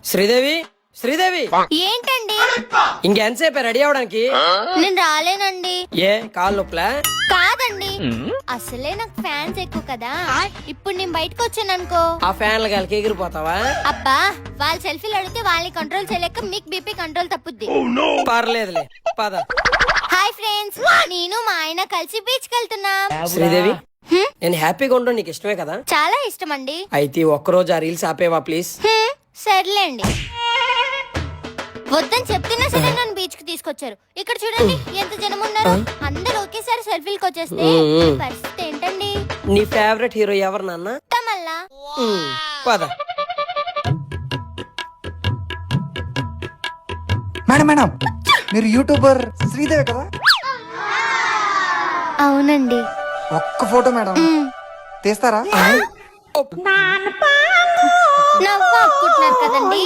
శ్రీదేవి, శ్రీదేవి, ఏంటండి? ఇంకెంతసేపు రెడీ అవడానికి? నేను రాలేనండి. ఏ కాళ్ళు నొప్పులా? కాదండి, అసలే నాకు ఫ్యాన్స్ ఎక్కువ కదా. ఇప్పుడు నేను బయటకు వచ్చాను అనుకో, ఆ ఫ్యాన్ల గాలికి ఎగిరిపోతావా? అబ్బా వాళ్ళు సెల్ఫీలు అడిగితే వాళ్ళని కంట్రోల్ చేయలేక మీకు బీపీ కంట్రోల్ తప్పుద్ది. పర్లేదులే, పద. హాయ్ ఫ్రెండ్స్, నేను మా ఆయన కలిసి బీచ్ కి వెళ్తున్నాం. శ్రీదేవి, నేను హ్యాపీగా ఉండడం నీకు ఇష్టమే కదా? చాలా ఇష్టం అండి. అయితే ఒక్కరోజు ఆ రీల్స్ ఆపేవా ప్లీజ్? సర్లేండి. వద్దని చెప్తున్నా సరే నన్ను బీచ్ కి తీసుకొచ్చారు. ఇక్కడ చూడండి ఎంత జనం ఉన్నారు. అందరూ ఒకేసారి సెల్ఫీలకు వచ్చేస్తే పరిస్థితి ఏంటండి? నీ ఫేవరెట్ హీరో ఎవరు నాన్న? తమల్లా. పద. మేడం మేడం, మీరు యూట్యూబర్ శ్రీదేవి కదా? అవునండి. ఒక్క ఫోటో మేడం తీస్తారా? నవ్వు ఆపుకుంటున్నారు కదండి.